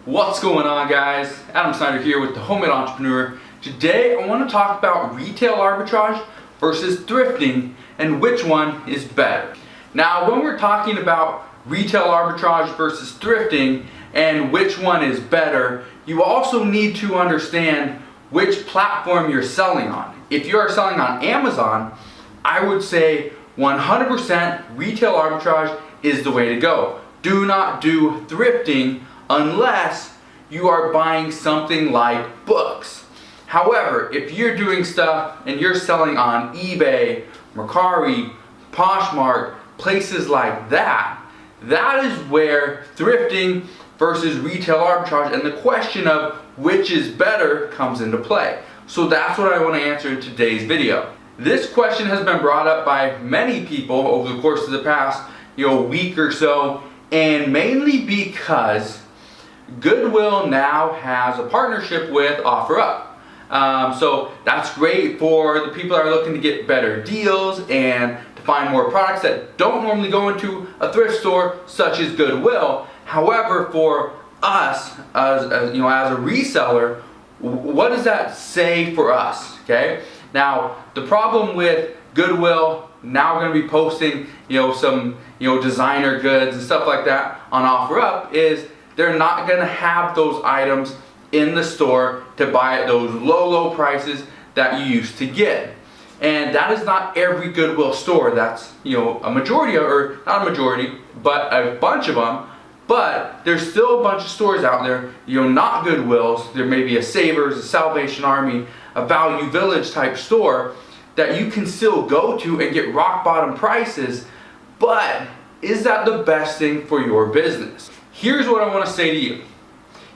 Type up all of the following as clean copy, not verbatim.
What's going on, guys? Adam Snyder here with the Homemade Entrepreneur. Today I want to talk about retail arbitrage versus thrifting and which one is better. Now, when we're talking about retail arbitrage versus thrifting and which one is better, you also need to understand which platform you're selling on. If you are selling on Amazon, I would say 100% retail arbitrage is the way to go. Do not do thrifting unless you are buying something like books. However, if you're doing stuff and you're selling on eBay, Mercari, Poshmark, places like that, that is where thrifting versus retail arbitrage and the question of which is better comes into play. So that's what I want to answer in today's video. This question has been brought up by many people over the course of the past week or so, and mainly because Goodwill now has a partnership with OfferUp. So that's great for the people that are looking to get better deals and to find more products that don't normally go into a thrift store such as Goodwill. However, for us as a reseller, what does that say for us? Okay. Now, the problem with Goodwill, now we're going to be posting some designer goods and stuff like that on OfferUp, is they're not going to have those items in the store to buy at those low prices that you used to get. And that is not every Goodwill store. That's a majority, or not a majority, but a bunch of them. But there's still a bunch of stores out there, not Goodwills. There may be a Savers, a Salvation Army, a Value Village type store that you can still go to and get rock bottom prices. But is that the best thing for your business? Here's what I want to say to you.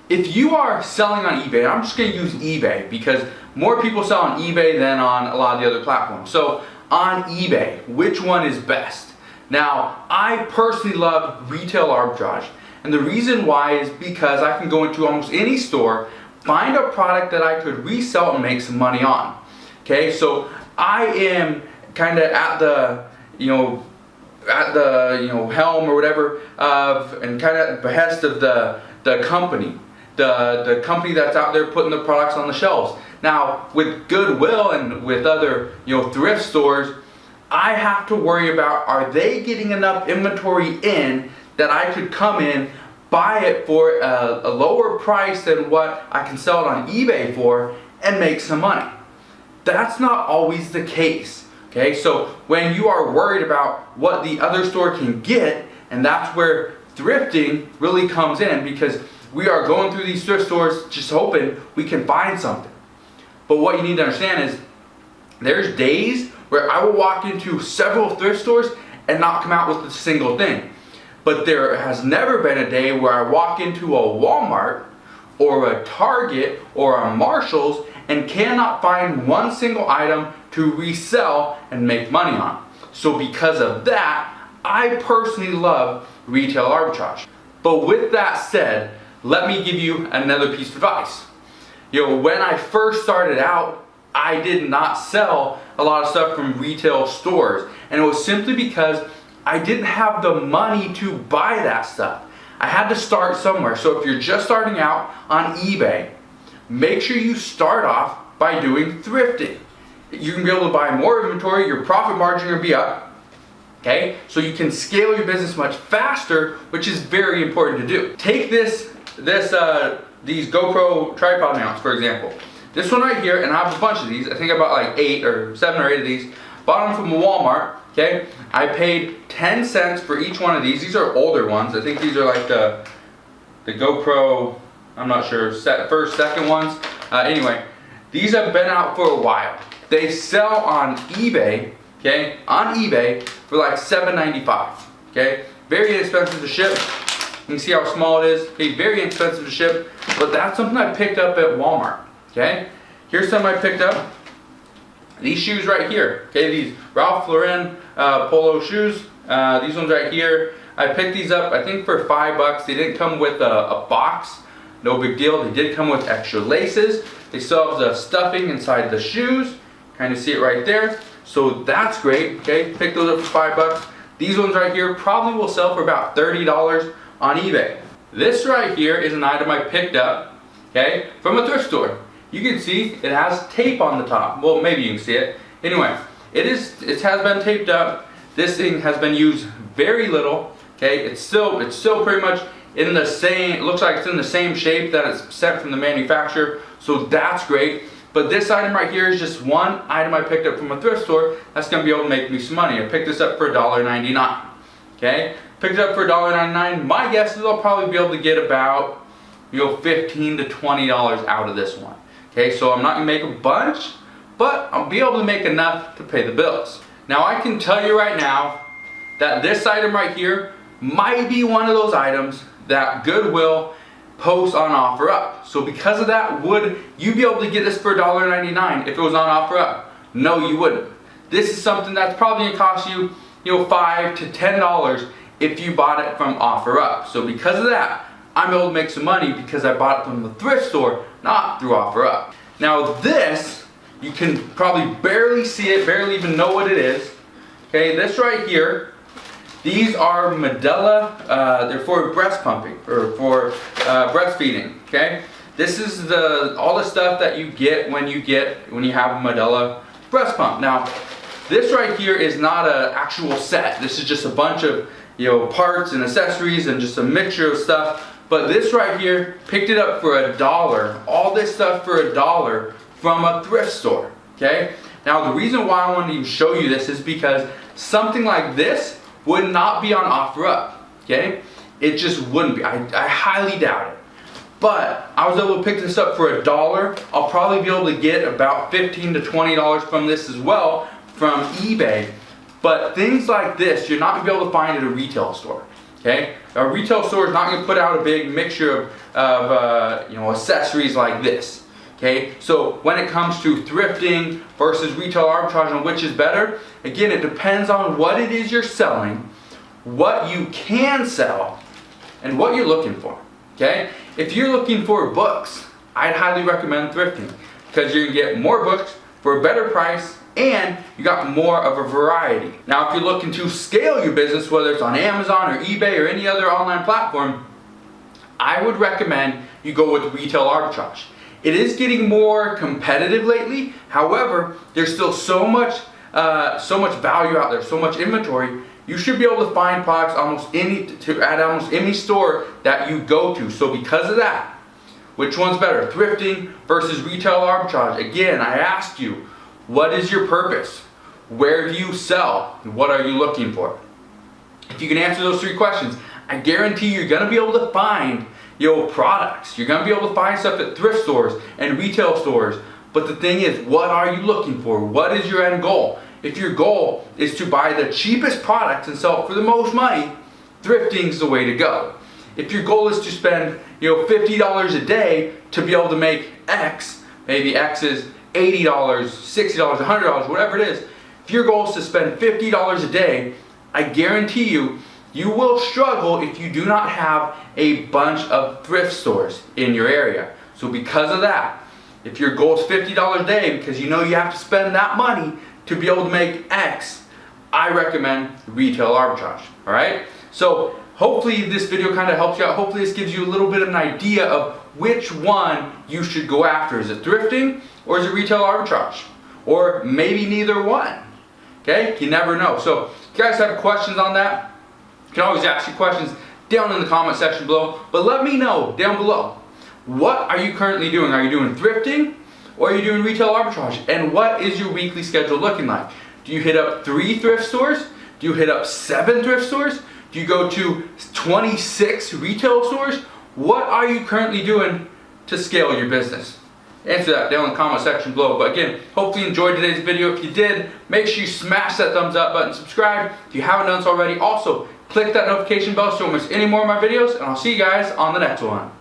If you are selling on eBay, I'm just going to use eBay because more people sell on eBay than on a lot of the other platforms. So on eBay, which one is best? Now, I personally love retail arbitrage. And the reason why is because I can go into almost any store, find a product that I could resell and make some money on. Okay, so I am kind of at the, helm or whatever of, and kind of behest of the company. The company that's out there putting the products on the shelves. Now, with Goodwill and with other thrift stores, I have to worry about, are they getting enough inventory in that I could come in, buy it for a lower price than what I can sell it on eBay for and make some money. That's not always the case. Okay, so when you are worried about what the other store can get, and that's where thrifting really comes in, because we are going through these thrift stores just hoping we can find something. But what you need to understand is there's days where I will walk into several thrift stores and not come out with a single thing. But there has never been a day where I walk into a Walmart or a Target or a Marshall's and cannot find one single item to resell and make money on. So because of that, I personally love retail arbitrage. But with that said, let me give you another piece of advice. When I first started out, I did not sell a lot of stuff from retail stores. And it was simply because I didn't have the money to buy that stuff. I had to start somewhere. So if you're just starting out on eBay, make sure you start off by doing thrifting. You can be able to buy more inventory, your profit margin will be up. Okay, so you can scale your business much faster, which is very important to do. Take these GoPro tripod mounts, for example. This one right here, and I have a bunch of these. I think I bought like 7 or 8 of these. Bought them from Walmart. Okay, I paid 10 cents for each one of these. These are older ones. I think these are like the GoPro, I'm not sure, first, second ones. Anyway, these have been out for a while. They sell on eBay, okay, for like $7.95. Okay, very inexpensive to ship. You can see how small it is. Okay, very inexpensive to ship, but that's something I picked up at Walmart. Okay, here's some I picked up. These shoes right here. Okay, these Ralph Lauren polo shoes. These ones right here. I picked these up, I think, for $5. They didn't come with a box. No big deal. They did come with extra laces. They still have the stuffing inside the shoes. Kind of see it right there. So that's great. Okay, pick those up for $5. These ones right here probably will sell for about $30 on eBay. This right here is an item I picked up, okay, from a thrift store. You can see it has tape on the top. Well, maybe you can see it. Anyway, it has been taped up. This thing has been used very little. Okay, it's still pretty much in the same. It looks like it's in the same shape that it's sent from the manufacturer. So that's great. But this item right here is just one item I picked up from a thrift store that's going to be able to make me some money. I picked this up for $1.99. Okay, picked it up for $1.99. My guess is I'll probably be able to get about $15 to $20 out of this one. Okay, so I'm not going to make a bunch, but I'll be able to make enough to pay the bills. Now I can tell you right now that this item right here might be one of those items that Goodwill posts on OfferUp. So because of that, would you be able to get this for $1.99 if it was on OfferUp? No, you wouldn't. This is something that's probably going to cost you, $5 to $10 if you bought it from OfferUp. So because of that, I'm able to make some money because I bought it from the thrift store, not through OfferUp. Now this, you can probably barely see it, barely even know what it is. Okay, this right here, these are Medela, they're for breast pumping, or for breastfeeding, okay? This is all the stuff that you get when you have a Medela breast pump. Now, this right here is not an actual set. This is just a bunch of parts and accessories and just a mixture of stuff. But this right here, picked it up for $1. All this stuff for $1 from a thrift store, okay? Now the reason why I wanted to show you this is because something like this would not be on OfferUp, okay? It just wouldn't be. I highly doubt it. But I was able to pick this up for $1. I'll probably be able to get about $15 to $20 from this as well from eBay. But things like this, you're not going to be able to find at a retail store. Okay, a retail store is not going to put out a big mixture of accessories like this. Okay, so when it comes to thrifting versus retail arbitrage on which is better, again, it depends on what it is you're selling, what you can sell, and what you're looking for. Okay, if you're looking for books, I'd highly recommend thrifting because you're going to get more books for a better price and you got more of a variety. Now if you're looking to scale your business, whether it's on Amazon or eBay or any other online platform, I would recommend you go with retail arbitrage. It is getting more competitive lately. However, there's still so much value out there, so much inventory. You should be able to find products at almost any store that you go to. So because of that, which one's better, thrifting versus retail arbitrage? Again, I asked you, what is your purpose? Where do you sell? What are you looking for? If you can answer those three questions, I guarantee you're going to be able to find products. You're going to be able to find stuff at thrift stores and retail stores. But the thing is, what are you looking for? What is your end goal? If your goal is to buy the cheapest product and sell it for the most money, thrifting is the way to go. If your goal is to spend $50 a day to be able to make X, maybe X is $80, $60, $100, whatever it is. If your goal is to spend $50 a day, I guarantee you, you will struggle if you do not have a bunch of thrift stores in your area. So because of that, if your goal is $50 a day because you know you have to spend that money to be able to make X, I recommend retail arbitrage, all right? So hopefully this video kind of helps you out. Hopefully this gives you a little bit of an idea of which one you should go after. Is it thrifting or is it retail arbitrage? Or maybe neither one. Okay, you never know. So if you guys have questions on that, you can always ask your questions down in the comment section below. But let me know down below, what are you currently doing? Are you doing thrifting or are you doing retail arbitrage? And what is your weekly schedule looking like? Do you hit up 3 thrift stores? Do you hit up 7 thrift stores? Do you go to 26 retail stores? What are you currently doing to scale your business? Answer that down in the comment section below. But again, hopefully you enjoyed today's video. If you did, make sure you smash that thumbs up button, subscribe if you haven't done so already. Also, click that notification bell so you don't miss any more of my videos, and I'll see you guys on the next one.